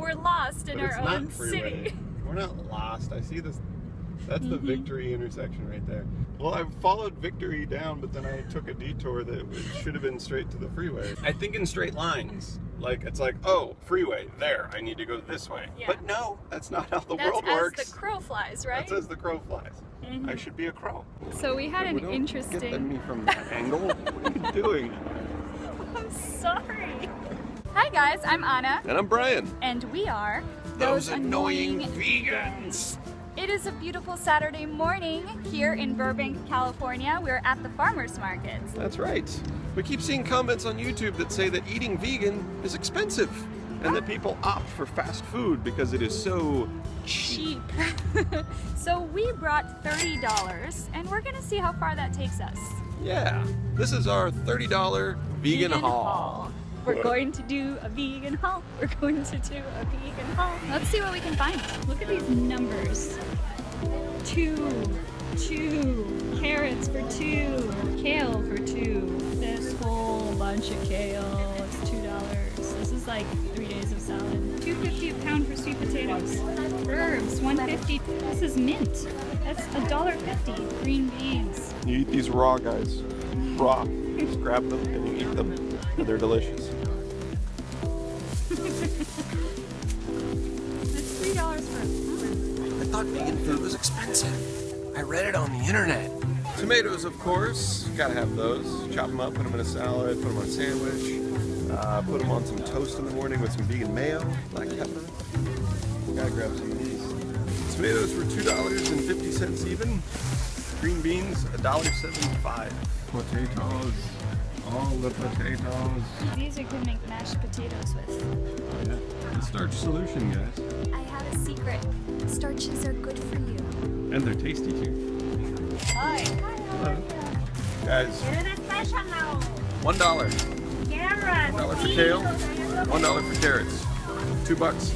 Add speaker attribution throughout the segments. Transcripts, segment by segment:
Speaker 1: we're lost in our own city.
Speaker 2: We're not lost. I see this. That's the Victory intersection right there. Well, I followed Victory down, but then I took a detour that should have been straight to the freeway. I think in straight lines. Like, it's like, oh, freeway, there, I need to go this way. Yeah. But no, that's not how the world works.
Speaker 1: That's as the crow flies, right?
Speaker 2: That's as the crow flies. I should be a crow.
Speaker 1: So we had an interesting...
Speaker 2: Get me from that angle. What are you doing?
Speaker 1: I'm sorry. Hi guys, I'm Anna.
Speaker 2: And I'm Brian.
Speaker 1: And we are
Speaker 2: Those Annoying Vegans.
Speaker 1: It is a beautiful Saturday morning here in Burbank, California. We're at the farmers market.
Speaker 2: That's right. We keep seeing comments on YouTube that say that eating vegan is expensive and that people opt for fast food because it is so cheap.
Speaker 1: So we brought $30 and we're gonna see how far that takes us.
Speaker 2: Yeah, this is our $30 vegan haul.
Speaker 1: We're going to do a vegan haul. We're going to do a vegan haul. Let's see what we can find. Look at these numbers. 2, carrots for 2, kale for 2. This whole bunch of kale is $2. This is like 3 days of salad. $2.50 a pound for sweet potatoes. Herbs, $1.50. This is mint. That's $1.50. Green beans.
Speaker 2: You eat these raw, guys. Raw. You just grab them and you eat them. And they're delicious.
Speaker 1: That's $3 for a pound.
Speaker 2: I thought vegan food was expensive. I read it on the internet. Tomatoes, of course. Gotta have those. Chop them up, put them in a salad, put them on a sandwich. Put them on some toast in the morning with some vegan mayo, black pepper. Gotta grab some of these. Tomatoes were $2.50 even. Green beans, $1.75. Potatoes. All the potatoes.
Speaker 1: These are good to make mashed potatoes with.
Speaker 2: Oh yeah, the starch solution, guys.
Speaker 1: I have a secret. Starches are good for you.
Speaker 2: And they're tasty too.
Speaker 1: Hi.
Speaker 2: Hello. Guys. $1. $1 for kale, $1 for carrots. $2.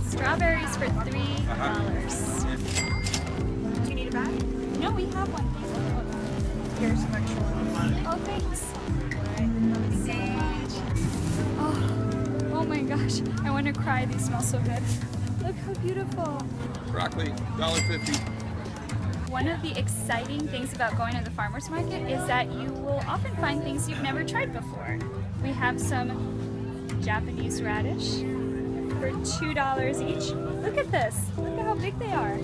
Speaker 1: Strawberries for $3. Do you need a bag? No, we have one. Here's some extra ones. Oh, thanks. Oh my gosh. I want to cry. These smell so good. Look how beautiful.
Speaker 2: Broccoli, $1.50.
Speaker 1: One of the exciting things about going to the farmer's market is that you will often find things you've never tried before. We have some Japanese radish for $2 each. Look at this. Look at how big they are.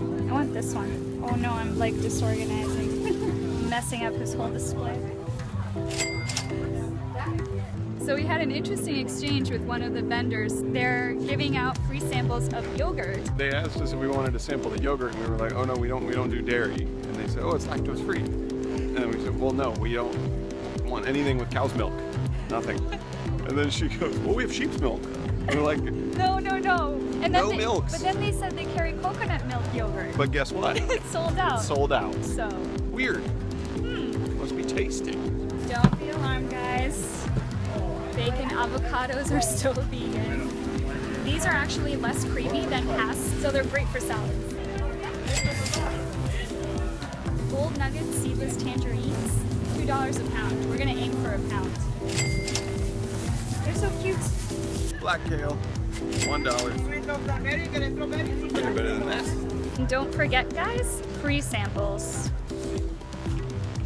Speaker 1: I want this one. Oh no, I'm like disorganizing. Messing up his whole display. So we had an interesting exchange with one of the vendors. They're giving out free samples of yogurt.
Speaker 2: They asked us if we wanted to sample the yogurt, and we were like, "Oh no, we don't do dairy." And they said, "Oh, it's lactose free." And we said, "Well, no, we don't want anything with cow's milk, nothing." And then she goes, "Well, we have sheep's milk." And we're like,
Speaker 1: No. And
Speaker 2: no milks.
Speaker 1: But then they said they carry coconut milk yogurt.
Speaker 2: But guess what?
Speaker 1: It's sold out.
Speaker 2: It's sold out.
Speaker 1: So
Speaker 2: weird. Must be tasty.
Speaker 1: Don't be alarmed, guys. Bacon avocados are still vegan. These are actually less creamy than Hass, so they're great for salads. Gold Nugget seedless tangerines, $2 a pound. We're gonna aim for a pound. They're so cute.
Speaker 2: Black kale, $1. Any better than that?
Speaker 1: And don't forget, guys, free samples.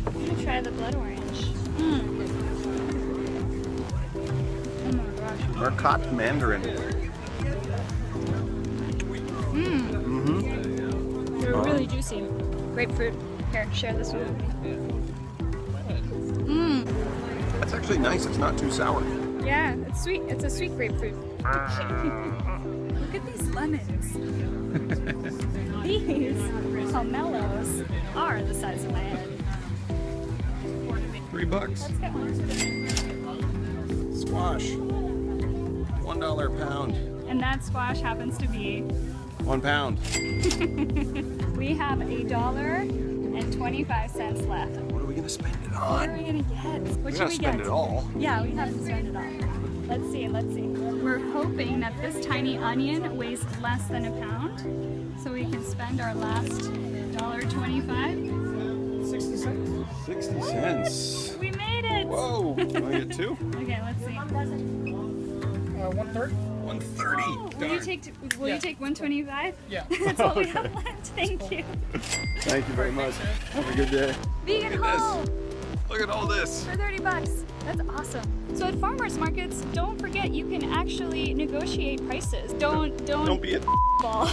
Speaker 1: I'm gonna try the blood orange. Oh my gosh.
Speaker 2: Marcotte mandarin.
Speaker 1: They're really juicy. Grapefruit. Here, share this one with me.
Speaker 2: That's actually nice. It's not too sour.
Speaker 1: Yeah, it's sweet. It's a sweet grapefruit. Look at these lemons. These pomelos are the size of my head.
Speaker 2: $3.
Speaker 1: Let's get one.
Speaker 2: Squash, $1 a pound.
Speaker 1: And that squash happens to be
Speaker 2: 1 pound.
Speaker 1: We have $1.25 left.
Speaker 2: What are we gonna spend it
Speaker 1: What
Speaker 2: on?
Speaker 1: are we gonna get? What should we get?
Speaker 2: Spend it all.
Speaker 1: Yeah, we have to spend it all. Let's see. We're hoping that this tiny onion weighs less than a pound, so we can spend our last $1.25.
Speaker 2: 60 cents. 60 cents.
Speaker 1: We made it!
Speaker 2: Whoa! Want to get 2?
Speaker 1: Okay, let's see.
Speaker 3: 130.
Speaker 2: 130.
Speaker 1: Oh, will you take 125?
Speaker 3: Yeah.
Speaker 1: That's all we have left. Thank you.
Speaker 2: Thank you very much. Have a good day.
Speaker 1: Vegan
Speaker 2: Look at
Speaker 1: haul
Speaker 2: this. Look at all this.
Speaker 1: for 30 bucks. That's awesome. So at farmers markets, don't forget you can actually negotiate prices. Don't
Speaker 2: be a
Speaker 1: ball.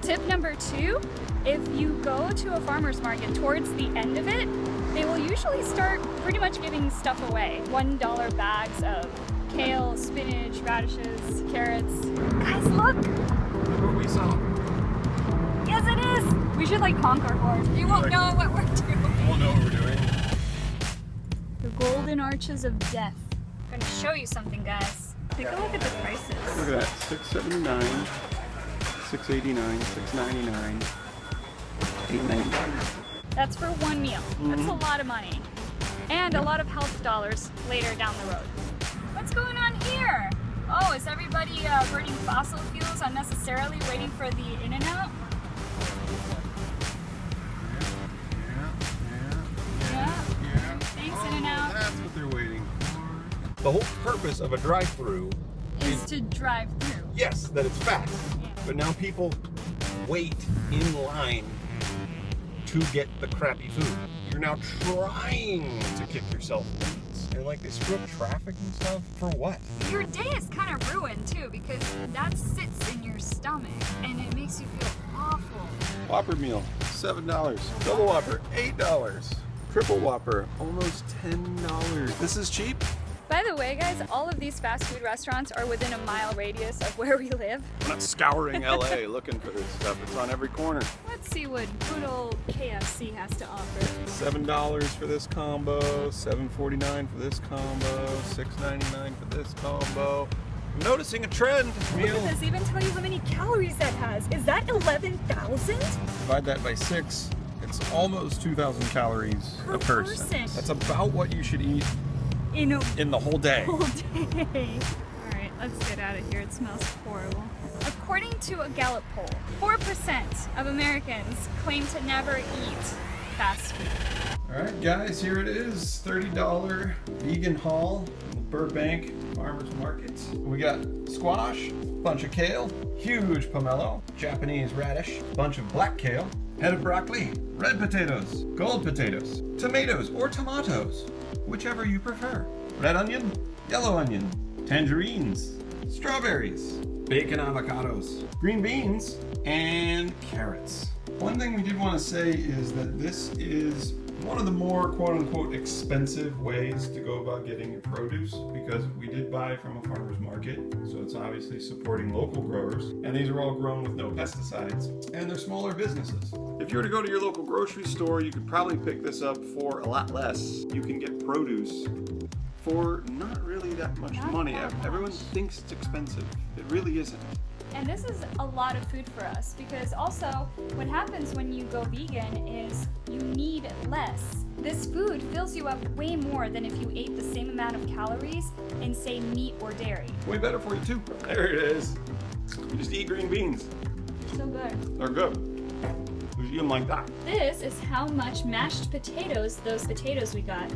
Speaker 1: Tip number 2, if you go to a farmer's market towards the end of it, they will usually start pretty much giving stuff away. $1 bags of kale, spinach, radishes, carrots. Guys, look!
Speaker 2: Look what we saw.
Speaker 1: Yes, it is! We should like honk our horn. You won't know what we're doing.
Speaker 2: We'll know what we're doing.
Speaker 1: The golden arches of death. I'm gonna show you something, guys. Take a look at the prices.
Speaker 2: Look at that. $6.79, $6.89, $6.99, $8.99.
Speaker 1: That's for one meal. That's a lot of money. And a lot of health dollars later down the road. What's going on here? Oh, is everybody burning fossil fuels unnecessarily waiting for the In-N-Out? Yeah. Thanks, In-N-Out.
Speaker 2: That's what they're waiting for. The whole purpose of a drive-through
Speaker 1: Is to drive through.
Speaker 2: yes, that it's fast.
Speaker 1: Yeah.
Speaker 2: But now people wait in line to get the crappy food. You're now trying to kick yourself in the nuts. And like they screw up traffic and stuff for what?
Speaker 1: Your day is kind of ruined too because that sits in your stomach and it makes you feel awful.
Speaker 2: Whopper meal, $7. Double Whopper, $8. Triple Whopper, almost $10. This is cheap.
Speaker 1: By the way, guys, all of these fast food restaurants are within a mile radius of where we live.
Speaker 2: We're not scouring LA looking for this stuff. It's on every corner.
Speaker 1: Let's see what good old KFC has to offer.
Speaker 2: $7 for this combo, $7.49 for this combo, $6.99 for this combo. I'm noticing a trend.
Speaker 1: Look at this, even tell you how many calories that has. Is that 11,000?
Speaker 2: Divide that by 6. It's almost 2,000 calories
Speaker 1: Per
Speaker 2: a person.
Speaker 1: person.
Speaker 2: That's about what you should eat
Speaker 1: In a
Speaker 2: in the whole day.
Speaker 1: whole day. All right, let's get out of here. It smells horrible. According to a Gallup poll, 4% of Americans claim to never eat fast food.
Speaker 2: All right, guys, here it is. $30 vegan haul from Burbank Farmers Market. We got squash, bunch of kale, huge pomelo, Japanese radish, bunch of black kale, head of broccoli, red potatoes, gold potatoes, tomatoes or tomatoes, whichever you prefer. Red onion, yellow onion, tangerines, strawberries, bacon avocados, green beans, and carrots. One thing we did want to say is that this is one of the more quote-unquote expensive ways to go about getting your produce because we did buy from a farmer's market, so it's obviously supporting local growers, and these are all grown with no pesticides, and they're smaller businesses. If you were to go to your local grocery store, you could probably pick this up for a lot less. You can get produce for not really that much money. Everyone thinks it's expensive. It really isn't.
Speaker 1: And this is a lot of food for us because also what happens when you go vegan is you need less. This food fills you up way more than if you ate the same amount of calories in, say, meat or dairy.
Speaker 2: Way better for you too. There it is. You just eat green beans.
Speaker 1: So good.
Speaker 2: They're good. You eat them like that.
Speaker 1: This is how much mashed potatoes those potatoes we got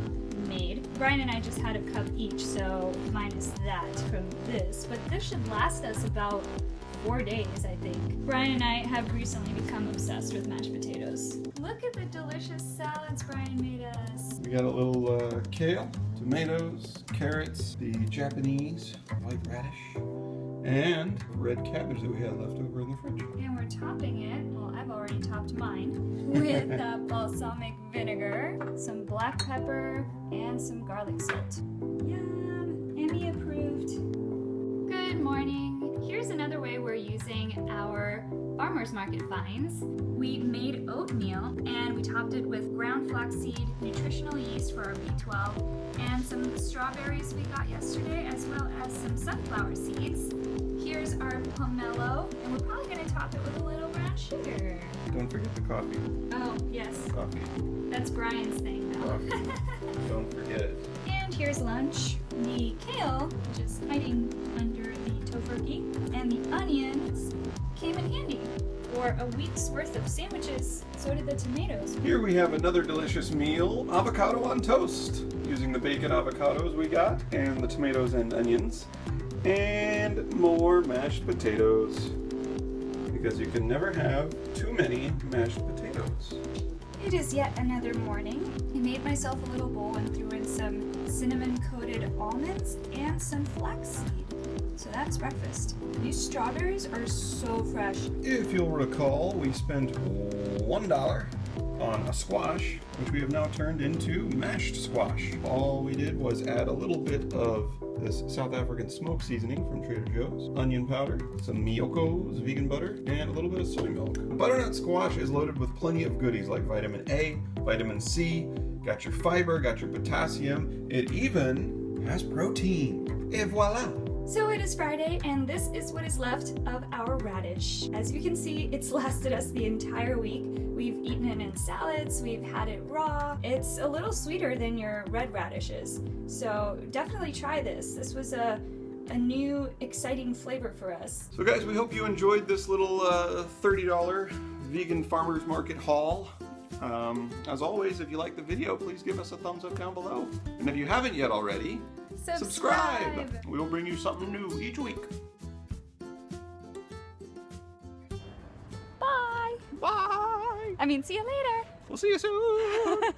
Speaker 1: made. Brian and I just had a cup each, so minus that from this. But this should last us about 4 days, I think. Brian and I have recently become obsessed with mashed potatoes. Look at the delicious salads Brian made us.
Speaker 2: We got a little kale, tomatoes, carrots, the Japanese white radish, and red cabbage that we had left over in the fridge.
Speaker 1: And we're topping it, well, I've already topped mine, with balsamic vinegar, some black pepper, and some garlic salt. Yum! Emmy approved. Good morning. Here's another way we're using our farmers market finds. We made oatmeal and we topped it with ground flaxseed, nutritional yeast for our B12, and some strawberries we got yesterday, as well as some sunflower seeds. Here's our pomelo, and we're probably going to top it with a little brown sugar.
Speaker 2: Don't forget the coffee.
Speaker 1: Oh, yes.
Speaker 2: Coffee.
Speaker 1: That's Brian's thing, though.
Speaker 2: Coffee. Don't forget it.
Speaker 1: And here's lunch. The kale, which is hiding under the tofurkey, and the onions came in handy for a week's worth of sandwiches. So did the tomatoes.
Speaker 2: Here we have another delicious meal, avocado on toast, using the bacon avocados we got and the tomatoes and onions. And more mashed potatoes. Because you can never have too many mashed potatoes.
Speaker 1: It is yet another morning. I made myself a little bowl and threw in some cinnamon-coated almonds and some flaxseed. So that's breakfast. These strawberries are so fresh.
Speaker 2: If you'll recall, we spent $1 on a squash, which we have now turned into mashed squash. All we did was add a little bit of this South African smoke seasoning from Trader Joe's, onion powder, some Miyoko's vegan butter, and a little bit of soy milk. Butternut squash is loaded with plenty of goodies like vitamin A, vitamin C, got your fiber, got your potassium. It even has protein. Et voila!
Speaker 1: So it is Friday, and this is what is left of our radish. As you can see, it's lasted us the entire week. We've eaten it in salads, we've had it raw. It's a little sweeter than your red radishes, so definitely try this. This was a new, exciting flavor for us.
Speaker 2: So guys, we hope you enjoyed this little $30 vegan farmers market haul. As always, if you like the video, please give us a thumbs up down below. And if you haven't yet already, subscribe! We will bring you something new each week.
Speaker 1: Bye!
Speaker 2: Bye!
Speaker 1: I mean, see you later!
Speaker 2: We'll see you soon!